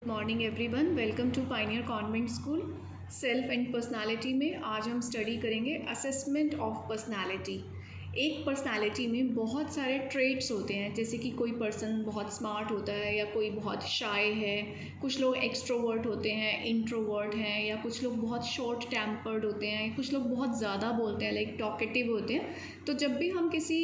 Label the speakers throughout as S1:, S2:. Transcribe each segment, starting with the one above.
S1: Morning everyone, welcome to pioneer convent school. Self and personality में आज हम study करेंगे असेसमेंट ऑफ पर्सनालिटी। एक पर्सनालिटी में बहुत सारे ट्रेट्स होते हैं, जैसे कि कोई पर्सन बहुत स्मार्ट होता है या कोई बहुत शाय है, कुछ लोग एक्सट्रोवर्ट होते हैं, इंट्रोवर्ट हैं, या कुछ लोग बहुत शॉर्ट टेम्पर्ड होते हैं, कुछ लोग बहुत ज़्यादा बोलते हैं, लाइक टॉकेटिव होते हैं। तो जब भी हम किसी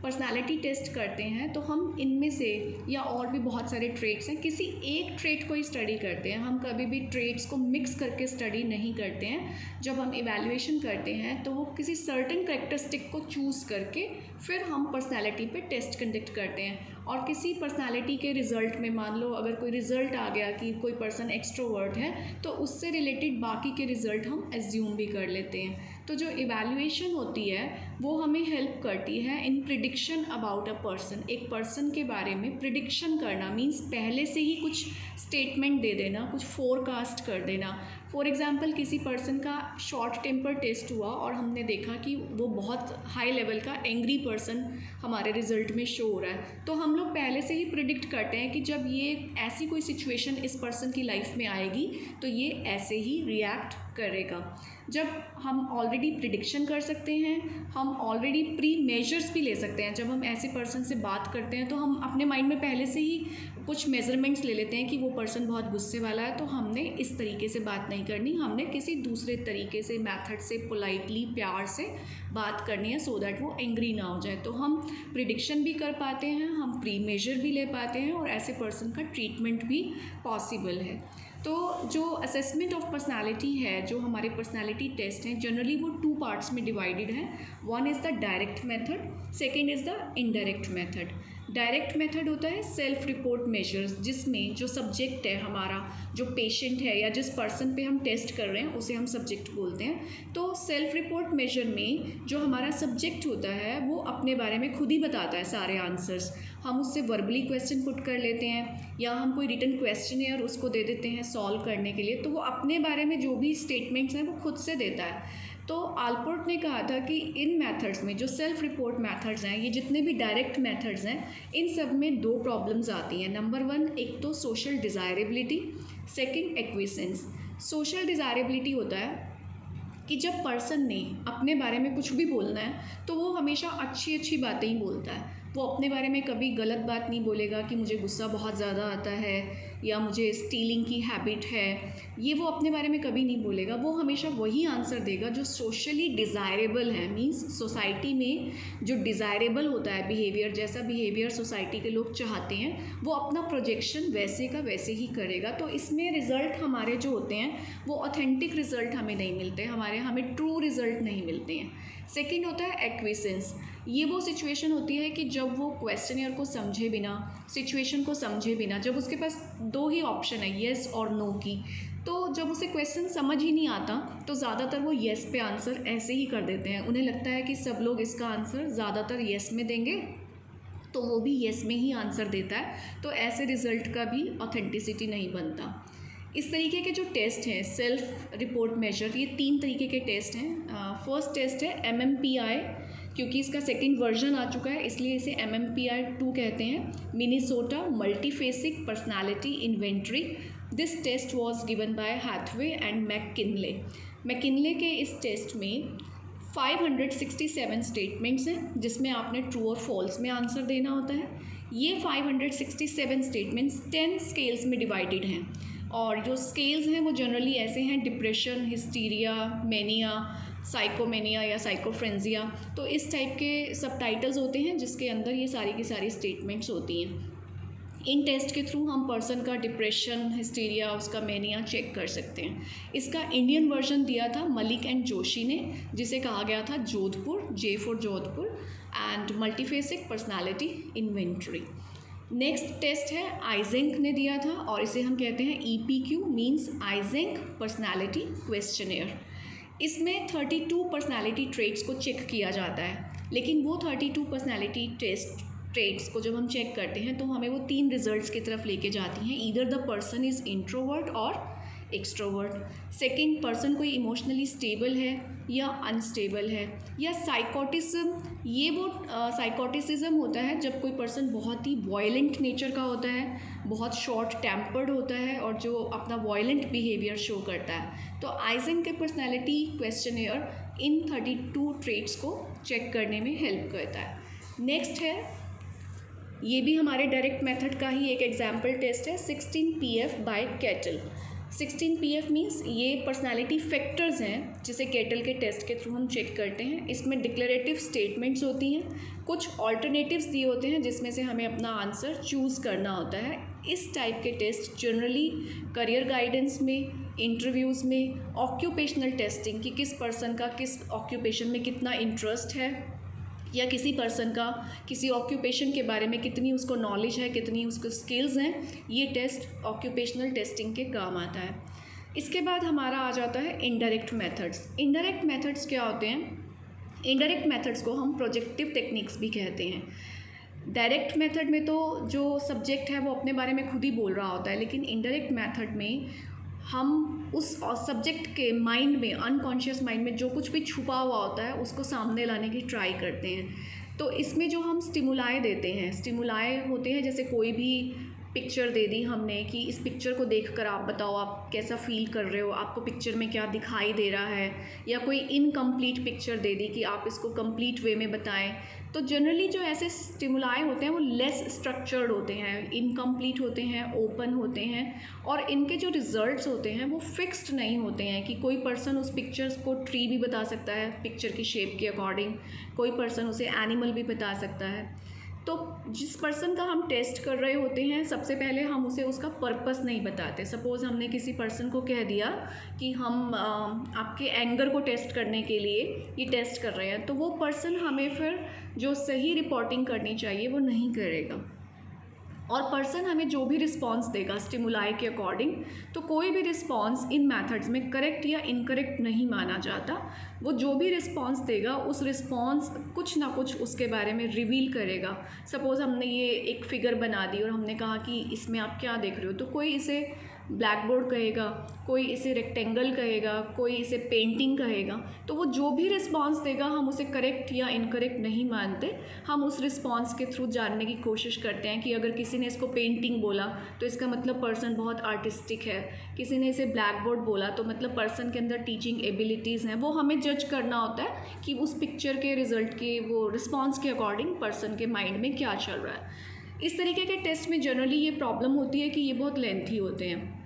S1: पर्सनालिटी टेस्ट करते हैं तो हम इनमें से, या और भी बहुत सारे ट्रेट्स हैं, किसी एक ट्रेट को ही स्टडी करते हैं। हम कभी भी ट्रेट्स को मिक्स करके स्टडी नहीं करते हैं। जब हम इवैल्यूएशन करते हैं तो वो किसी सर्टेन कैरेक्टरिस्टिक को चूज़ करके फिर हम पर्सनालिटी पे टेस्ट कंडक्ट करते हैं। और किसी पर्सनालिटी के रिज़ल्ट में, मान लो अगर कोई रिज़ल्ट आ गया कि कोई पर्सन एक्सट्रोवर्ट है, तो उससे रिलेटेड बाकी के रिज़ल्ट हम एज्यूम भी कर लेते हैं। तो जो इवैल्यूएशन होती है वो हमें हेल्प करती है इन प्रिडिक्शन अबाउट अ पर्सन। एक पर्सन के बारे में प्रिडिक्शन करना मीन्स पहले से ही कुछ स्टेटमेंट दे देना, कुछ फोरकास्ट कर देना। फॉर एग्ज़ाम्पल, किसी पर्सन का शॉर्ट टेम्पर टेस्ट हुआ और हमने देखा कि वो बहुत हाई लेवल का एंग्री पर्सन हमारे रिज़ल्ट में शो हो रहा है, तो हम लोग पहले से ही प्रिडिक्ट करते हैं कि जब ये ऐसी कोई सिचुएशन इस पर्सन की लाइफ में आएगी तो ये ऐसे ही रिएक्ट करेगा। जब हम ऑलरेडी प्रिडिक्शन कर सकते हैं, हम ऑलरेडी प्री मेजर्स भी ले सकते हैं। जब हम ऐसे पर्सन से बात करते हैं तो हम अपने माइंड में पहले से ही कुछ मेजरमेंट्स ले लेते हैं कि वो पर्सन बहुत गुस्से वाला है, तो हमने इस तरीके से बात नहीं करनी, हमने किसी दूसरे तरीके से, मेथड से, पोलाइटली, प्यार से बात करनी है, सो दैट वो एंग्री ना हो जाए। तो हम प्रिडिक्शन भी कर पाते हैं, हम प्री मेजर भी ले पाते हैं, और ऐसे पर्सन का ट्रीटमेंट भी पॉसिबल है। तो जो असेसमेंट ऑफ पर्सनालिटी है, जो हमारे पर्सनालिटी टेस्ट हैं, जनरली वो 2 पार्ट्स में डिवाइडेड है। One is the direct method, second is the indirect method. Direct method होता है सेल्फ रिपोर्ट मेजर्स, जिसमें जो सब्जेक्ट है हमारा, जो पेशेंट है या जिस पर्सन पे हम टेस्ट कर रहे हैं उसे हम सब्जेक्ट बोलते हैं। तो सेल्फ रिपोर्ट मेजर में जो हमारा सब्जेक्ट होता है वो अपने बारे में खुद ही बताता है सारे आंसर्स। हम उससे वर्बली क्वेश्चन पुट कर लेते हैं, या हम कोई रिटन क्वेश्चन है और उसको दे देते हैं सॉल्व करने के लिए, तो वो अपने बारे में जो भी स्टेटमेंट्स हैं वो खुद से देता है। तो आलपोर्ट ने कहा था कि इन मेथड्स में, जो सेल्फ रिपोर्ट मेथड्स हैं, ये जितने भी डायरेक्ट मेथड्स हैं, इन सब में 2 प्रॉब्लम्स आती हैं। नंबर 1, एक तो सोशल डिज़ायरेबिलिटी, सेकंड एक्विसेंस। सोशल डिज़ायरेबिलिटी होता है कि जब पर्सन ने अपने बारे में कुछ भी बोलना है तो वो हमेशा अच्छी अच्छी बातें ही बोलता है। वो अपने बारे में कभी गलत बात नहीं बोलेगा कि मुझे गुस्सा बहुत ज़्यादा आता है या मुझे स्टीलिंग की हैबिट है, ये वो अपने बारे में कभी नहीं बोलेगा। वो हमेशा वही आंसर देगा जो सोशली डिज़ायरेबल है, मींस सोसाइटी में जो डिज़ायरेबल होता है बिहेवियर, जैसा बिहेवियर सोसाइटी के लोग चाहते हैं, वो अपना प्रोजेक्शन वैसे का वैसे ही करेगा। तो इसमें रिज़ल्ट हमारे जो होते हैं वो ऑथेंटिक रिज़ल्ट हमें नहीं मिलते, हमें ट्रू रिज़ल्ट नहीं मिलते हैं। सेकेंड होता है एक्विसेंस। ये वो सिचुएशन होती है कि जब वो क्वेश्चनियर को समझे बिना, सिचुएशन को समझे बिना, जब उसके पास 2 ही ऑप्शन है, येस और नो की, तो जब उसे क्वेश्चन समझ ही नहीं आता तो ज़्यादातर वो येस पे आंसर ऐसे ही कर देते हैं। उन्हें लगता है कि सब लोग इसका आंसर ज़्यादातर येस में देंगे, तो वो भी येस में ही आंसर देता है। तो ऐसे रिज़ल्ट का भी ऑथेंटिसिटी नहीं बनता। इस तरीके के जो टेस्ट हैं सेल्फ रिपोर्ट मेजर, ये 3 तरीके के टेस्ट हैं। फर्स्ट टेस्ट है MMPI, क्योंकि इसका सेकंड वर्जन आ चुका है इसलिए इसे MMPI 2 कहते हैं, Minnesota multiphasic personality inventory. This test was given by Hathaway and McKinley. McKinley के इस टेस्ट में 567 स्टेटमेंट्स हैं, जिसमें आपने ट्रू और फॉल्स में आंसर देना होता है। ये 567 स्टेटमेंट्स 10 स्केल्स में डिवाइडेड हैं, और जो स्केल्स हैं वो जनरली ऐसे हैं: डिप्रेशन, हिस्टीरिया, मेनिया, साइकोमेनिया या साइकोफ्रेंजिया। तो इस टाइप के सब टाइटल्स होते हैं जिसके अंदर ये सारी की सारी स्टेटमेंट्स होती हैं। इन टेस्ट के थ्रू हम पर्सन का डिप्रेशन, हिस्टीरिया, उसका मेनिया चेक कर सकते हैं। इसका इंडियन वर्जन दिया था मलिक एंड जोशी ने, जिसे कहा गया था Jodhpur, J for Jodhpur, and multiphasic personality inventory. Next test है आइजेंक ने दिया था, और इसे हम कहते हैं EPQ, means Eysenck personality questionnaire. इसमें 32 पर्सनालिटी ट्रेट्स को चेक किया जाता है, लेकिन वो 32 पर्सनालिटी ट्रेट्स को जब हम चेक करते हैं तो हमें वो 3 रिजल्ट्स की तरफ लेके जाती हैं: either the person is introvert और एक्सट्रोवर्ट। सेकंड, पर्सन कोई इमोशनली स्टेबल है या अनस्टेबल है। या साइकोटिज्म, ये वो साइकोटिसिज्म होता है जब कोई पर्सन बहुत ही वॉयलेंट नेचर का होता है, बहुत शॉर्ट टेम्पर्ड होता है और जो अपना वॉयलेंट बिहेवियर शो करता है। तो आइजन के पर्सनैलिटी क्वेश्चनेयर इन 32 ट्रेट्स को चेक करने में हेल्प करता है। नेक्स्ट है, ये भी हमारे डायरेक्ट मेथड का ही एक एग्जाम्पल टेस्ट है, 16 PF by Cattell. 16 PF means ये पर्सनालिटी फैक्टर्स हैं जिसे कैटल के टेस्ट के थ्रू हम चेक करते हैं। इसमें डिक्लेरेटिव स्टेटमेंट्स होती हैं, कुछ ऑल्टरनेटिव्स दिए होते हैं जिसमें से हमें अपना आंसर चूज़ करना होता है। इस टाइप के टेस्ट जनरली करियर गाइडेंस में, इंटरव्यूज़ में, ऑक्यूपेशनल टेस्टिंग कि किस पर्सन का किस ऑक्यूपेशन में कितना इंटरेस्ट है, या किसी पर्सन का किसी ऑक्यूपेशन के बारे में कितनी उसको नॉलेज है, कितनी उसको स्किल्स हैं, ये टेस्ट ऑक्यूपेशनल टेस्टिंग के काम आता है। इसके बाद हमारा आ जाता है इनडायरेक्ट मेथड्स। इनडायरेक्ट मेथड्स क्या होते हैं? इनडायरेक्ट मेथड्स को हम प्रोजेक्टिव टेक्निक्स भी कहते हैं। डायरेक्ट मेथड में तो जो सब्जेक्ट है वो अपने बारे में खुद ही बोल रहा होता है, लेकिन इनडायरेक्ट मेथड में हम उस सब्जेक्ट के माइंड में, अनकॉन्शियस माइंड में जो कुछ भी छुपा हुआ होता है उसको सामने लाने की ट्राई करते हैं। तो इसमें जो हम स्टिमुलाई देते हैं, स्टिमुलाई होते हैं जैसे कोई भी पिक्चर दे दी हमने कि इस पिक्चर को देखकर आप बताओ आप कैसा फील कर रहे हो, आपको पिक्चर में क्या दिखाई दे रहा है, या कोई इनकम्प्लीट पिक्चर दे दी कि आप इसको कंप्लीट वे में बताएं। तो जनरली जो ऐसे स्टिमुलाई होते हैं वो लेस स्ट्रक्चर्ड होते हैं, इनकम्प्लीट होते हैं, ओपन होते हैं, और इनके जो रिजल्ट्स होते हैं वो फिक्स्ड नहीं होते हैं कि कोई पर्सन उस पिक्चर्स को ट्री भी बता सकता है पिक्चर की शेप के अकॉर्डिंग, कोई पर्सन उसे एनिमल भी बता सकता है। तो जिस पर्सन का हम टेस्ट कर रहे होते हैं सबसे पहले हम उसे उसका पर्पस नहीं बताते। सपोज़ हमने किसी पर्सन को कह दिया कि हम आपके एंगर को टेस्ट करने के लिए ये टेस्ट कर रहे हैं, तो वो पर्सन हमें फिर जो सही रिपोर्टिंग करनी चाहिए वो नहीं करेगा, और पर्सन हमें जो भी रिस्पॉन्स देगा स्टिमुलाई के अकॉर्डिंग, तो कोई भी रिस्पॉन्स इन मेथड्स में करेक्ट या इनकरेक्ट नहीं माना जाता। वो जो भी रिस्पॉन्स देगा उस रिस्पॉन्स कुछ ना कुछ उसके बारे में रिवील करेगा। सपोज़ हमने ये एक फिगर बना दी और हमने कहा कि इसमें आप क्या देख रहे हो, तो कोई इसे ब्लैक बोर्ड कहेगा, कोई इसे रेक्टेंगल कहेगा, कोई इसे पेंटिंग कहेगा। तो वो जो भी रिस्पॉन्स देगा हम उसे करेक्ट या इनकरेक्ट नहीं मानते, हम उस रिस्पॉन्स के थ्रू जानने की कोशिश करते हैं कि अगर किसी ने इसको पेंटिंग बोला तो इसका मतलब पर्सन बहुत आर्टिस्टिक है, किसी ने इसे ब्लैक बोर्ड बोला तो मतलब पर्सन के अंदर टीचिंग एबिलिटीज़ हैं। वो हमें जज करना होता है कि उस पिक्चर के रिजल्ट के वो रिस्पॉन्स के अकॉर्डिंग पर्सन के माइंड में क्या चल रहा है। इस तरीके के टेस्ट में जनरली ये प्रॉब्लम होती है कि ये बहुत लेंथी होते हैं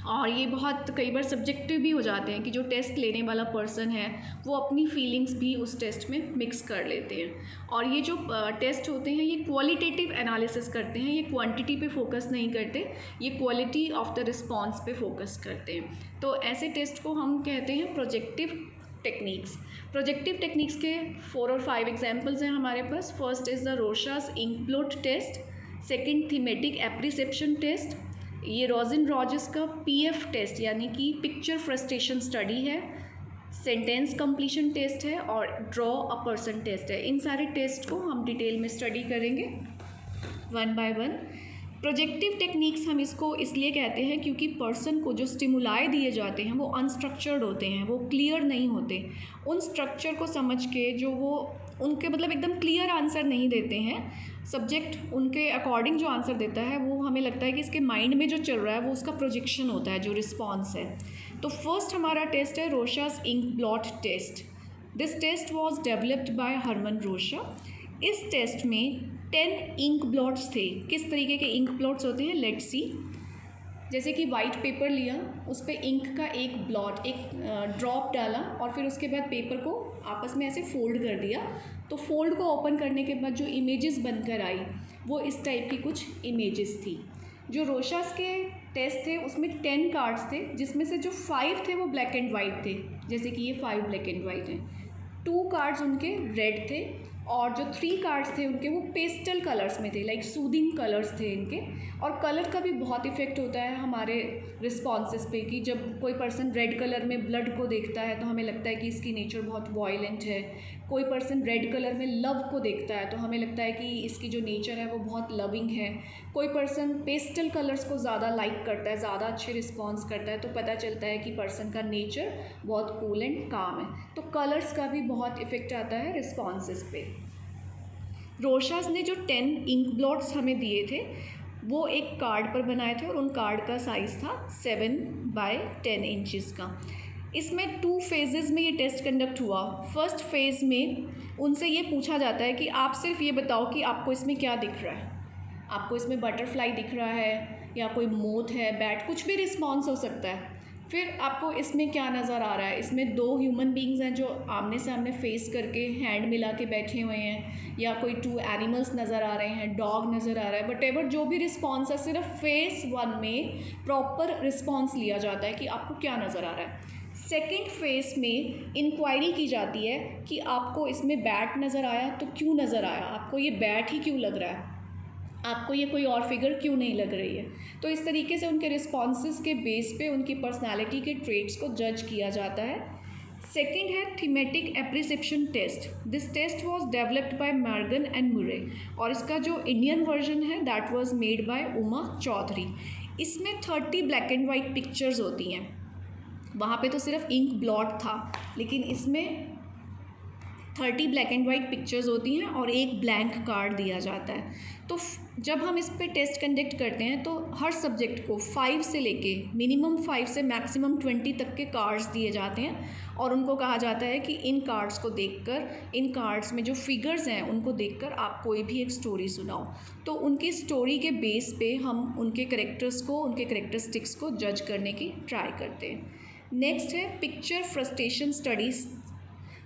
S1: और ये बहुत कई बार सब्जेक्टिव भी हो जाते हैं कि जो टेस्ट लेने वाला पर्सन है वो अपनी फीलिंग्स भी उस टेस्ट में मिक्स कर लेते हैं। और ये जो टेस्ट होते हैं ये क्वालिटेटिव एनालिसिस करते हैं, ये क्वांटिटी पे फोकस नहीं करते, ये क्वालिटी ऑफ द रिस्पॉन्स पे फोकस करते हैं। तो ऐसे टेस्ट को हम कहते हैं प्रोजेक्टिव टेक्निक्स। प्रोजेक्टिव टेक्निक्स के 4 और 5 एग्जाम्पल्स हैं हमारे पास। First is the Rorschach inkblot test, second thematic apperception test, ये रोजन रॉजर्स का PF टेस्ट यानी कि पिक्चर फ्रस्ट्रेशन स्टडी है, सेंटेंस कंप्लीशन टेस्ट है और ड्रॉ अ पर्सन टेस्ट है। इन सारे टेस्ट को हम डिटेल में स्टडी करेंगे one by one. Projective techniques हम इसको इसलिए कहते हैं क्योंकि पर्सन को जो स्टिमुलाई दिए जाते हैं वो अनस्ट्रक्चर्ड होते हैं, वो क्लियर नहीं होते। उन स्ट्रक्चर को समझ के जो वो उनके मतलब एकदम क्लियर आंसर नहीं देते हैं, सब्जेक्ट उनके अकॉर्डिंग जो आंसर देता है वो हमें लगता है कि इसके माइंड में जो चल रहा है वो उसका प्रोजेक्शन होता है, जो रिस्पॉन्स है। तो फर्स्ट हमारा टेस्ट है Rorschach inkblot test. This test was developed by Hermann Rorschach. इस टेस्ट में 10 इंक ब्लॉट्स थे। किस तरीके के इंक ब्लॉट्स होते हैं लेट्स सी। जैसे कि वाइट पेपर लिया, उस पर इंक का एक ब्लॉट, एक ड्रॉप डाला और फिर उसके बाद पेपर को आपस में ऐसे फोल्ड कर दिया। तो फोल्ड को ओपन करने के बाद जो इमेजेस बनकर आई वो इस टाइप की कुछ इमेजेस थी। जो रोशास के टेस्ट थे उसमें 10 कार्ड्स थे, जिसमें से जो 5 थे वो ब्लैक एंड वाइट थे, जैसे कि ये 5 ब्लैक एंड वाइट हैं। 2 कार्ड्स उनके रेड थे, और जो 3 कार्ड्स थे उनके वो पेस्टल कलर्स में थे, लाइक सूदिंग कलर्स थे इनके। और कलर का भी बहुत इफेक्ट होता है हमारे रिस्पॉन्सेस पे, कि जब कोई पर्सन रेड कलर में ब्लड को देखता है तो हमें लगता है कि इसकी नेचर बहुत वॉयलेंट है। कोई पर्सन रेड कलर में लव को देखता है तो हमें लगता है कि इसकी जो नेचर है वो बहुत लविंग है। कोई पर्सन पेस्टल कलर्स को ज़्यादा लाइक करता है, ज़्यादा अच्छे रिस्पॉन्स करता है, तो पता चलता है कि पर्सन का नेचर बहुत कूल एंड काम है। तो कलर्स का भी बहुत इफेक्ट आता है रिस्पॉन्सेस पे। रोशास ने जो 10 इंक ब्लॉट्स हमें दिए थे वो एक कार्ड पर बनाए थे, और उन कार्ड का साइज़ था 7 बाय 10 इंचज़ का। इसमें 2 फेजेज़ में ये टेस्ट कंडक्ट हुआ। फर्स्ट फेज़ में उनसे ये पूछा जाता है कि आप सिर्फ ये बताओ कि आपको इसमें क्या दिख रहा है। आपको इसमें बटरफ्लाई दिख रहा है या कोई मोथ है, बैट, कुछ भी रिस्पॉन्स हो सकता है। फिर आपको इसमें क्या नज़र आ रहा है। इसमें 2 ह्यूमन बींग्स हैं जो आमने सामने फेस करके हैंड मिला के बैठे हुए हैं, या कोई 2 एनिमल्स नज़र आ रहे हैं, डॉग नज़र आ रहा है। बट जो भी रिस्पॉन्स है सिर्फ फेज़ 1 में प्रॉपर रिस्पॉन्स लिया जाता है कि आपको क्या नज़र आ रहा है। सेकेंड फेज़ में इंक्वायरी की जाती है कि आपको इसमें बैट नज़र आया तो क्यों नज़र आया, आपको ये बैट ही क्यों लग रहा है, आपको ये कोई और फिगर क्यों नहीं लग रही है। तो इस तरीके से उनके रिस्पॉन्सेस के बेस पे उनकी पर्सनालिटी के ट्रेट्स को जज किया जाता है। सेकेंड है thematic apperception test. This test was developed by Morgan and Murray, और इसका जो इंडियन वर्जन है that was made by Uma Chaudhary. इसमें 30 ब्लैक एंड वाइट पिक्चर्स होती हैं। वहाँ पे तो सिर्फ इंक ब्लॉट था, लेकिन इसमें 30 ब्लैक एंड वाइट पिक्चर्स होती हैं और एक ब्लैंक कार्ड दिया जाता है। तो जब हम इस पे टेस्ट कंडक्ट करते हैं तो हर सब्जेक्ट को 5 से लेके मिनिमम 5 से मैक्सिमम 20 तक के कार्ड्स दिए जाते हैं, और उनको कहा जाता है कि इन कार्ड्स को देखकर, इन कार्ड्स में जो फिगर्स हैं उनको देखकर आप कोई भी एक स्टोरी सुनाओ। तो उनकी स्टोरी के बेस पे हम उनके करेक्टर्स को, उनके करेक्टरिस्टिक्स को जज करने की ट्राई करते हैं। नेक्स्ट है picture frustration studies.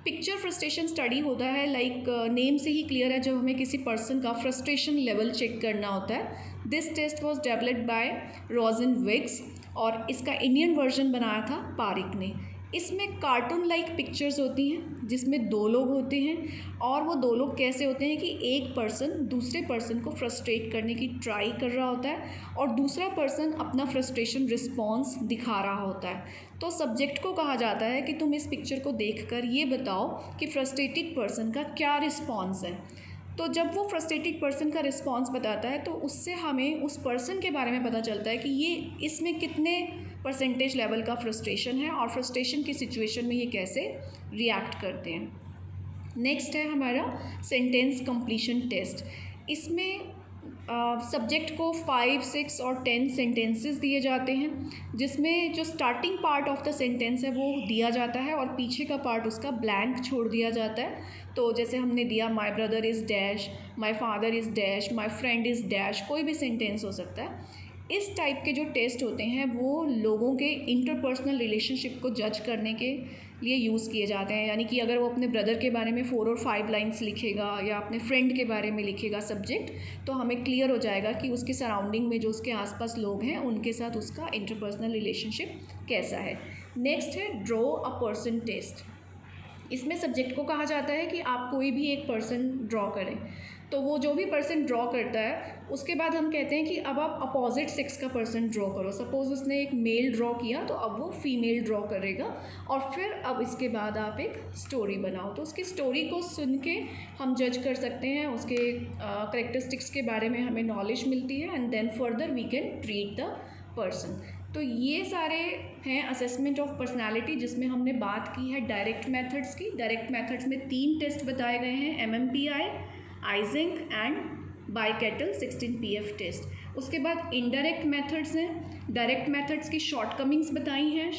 S1: Picture frustration study होता है, लाइक नेम से ही क्लियर है, जब हमें किसी पर्सन का फ्रस्ट्रेशन लेवल चेक करना होता है। This test was developed by Rosenzweig, और इसका इंडियन वर्जन बनाया था पारिक ने। इसमें कार्टून लाइक पिक्चर्स होती हैं जिसमें 2 लोग होते हैं, और वो 2 लोग कैसे होते हैं कि एक पर्सन दूसरे पर्सन को फ्रस्ट्रेट करने की ट्राई कर रहा होता है और दूसरा पर्सन अपना फ्रस्ट्रेशन रिस्पॉन्स दिखा रहा होता है। तो सब्जेक्ट को कहा जाता है कि तुम इस पिक्चर को देखकर ये बताओ कि फ्रस्ट्रेटेड पर्सन का क्या रिस्पॉन्स है। तो जब वो फ्रस्ट्रेटेड पर्सन का रिस्पॉन्स बताता है तो उससे हमें उस पर्सन के बारे में पता चलता है कि ये इसमें कितने परसेंटेज लेवल का फ्रस्ट्रेशन है और फ्रस्ट्रेशन की सिचुएशन में ये कैसे रिएक्ट करते हैं। नेक्स्ट है हमारा सेंटेंस कंप्लीशन टेस्ट। इसमें सब्जेक्ट को 5, 6 और 10 सेंटेंसेस दिए जाते हैं, जिसमें जो starting part of the sentence है वो दिया जाता है और पीछे का पार्ट उसका ब्लैंक छोड़ दिया जाता है। तो जैसे हमने दिया my brother is dash, my father is dash, my friend is dash, कोई भी सेंटेंस हो सकता है। इस टाइप के जो टेस्ट होते हैं वो लोगों के इंटरपर्सनल रिलेशनशिप को जज करने के लिए यूज़ किए जाते हैं। यानी कि अगर वो अपने ब्रदर के बारे में 4 और 5 लाइन्स लिखेगा या अपने फ्रेंड के बारे में लिखेगा सब्जेक्ट, तो हमें क्लियर हो जाएगा कि उसके सराउंडिंग में जो उसके आसपास लोग हैं उनके साथ उसका इंटरपर्सनल रिलेशनशिप कैसा है। नेक्स्ट है ड्रॉ अ पर्सन टेस्ट। इसमें सब्जेक्ट को कहा जाता है कि आप कोई भी एक पर्सन ड्रॉ करें। तो वो जो भी पर्सन ड्रॉ करता है उसके बाद हम कहते हैं कि अब आप अपोजिट सेक्स का पर्सन ड्रॉ करो। सपोज़ उसने एक मेल ड्रॉ किया तो अब वो फीमेल ड्रॉ करेगा, और फिर अब इसके बाद आप एक स्टोरी बनाओ। तो उसकी स्टोरी को सुन के हम जज कर सकते हैं, उसके करेक्टरिस्टिक्स के बारे में हमें नॉलेज मिलती है, and then further we can treat the person. तो ये सारे हैं असेसमेंट ऑफ पर्सनालिटी, जिसमें हमने बात की है डायरेक्ट मेथड्स की। डायरेक्ट मेथड्स में 3 टेस्ट बताए गए हैं, MMPI, Eysenck and बाइकेटल 16PF test. उसके बाद इनडायरेक्ट मेथड्स हैं। डायरेक्ट मेथड्स की शॉर्टकमिंग्स बताई हैं,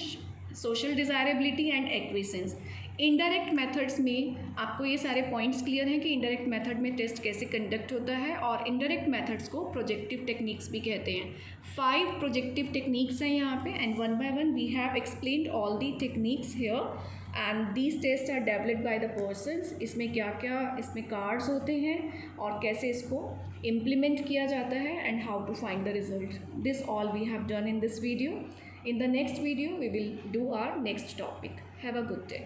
S1: सोशल डिज़ायरेबिलिटी एंड एक्विसेंस। इनडायरेक्ट मेथड्स में आपको ये सारे पॉइंट्स क्लियर हैं कि इनडायरेक्ट मेथड में टेस्ट कैसे कंडक्ट होता है, और इनडायरेक्ट मेथड्स को प्रोजेक्टिव टेक्निक्स भी कहते हैं। 5 प्रोजेक्टिव टेक्निक्स हैं यहाँ पे, and one by one we have explained all the techniques here, and these test are developed by the persons. इसमें क्या क्या इसमें कार्ड्स होते हैं और कैसे इसको इम्प्लीमेंट किया जाता है, and how to find the result. This all we have done in this video. In the next video we will do our next topic. Have a good day.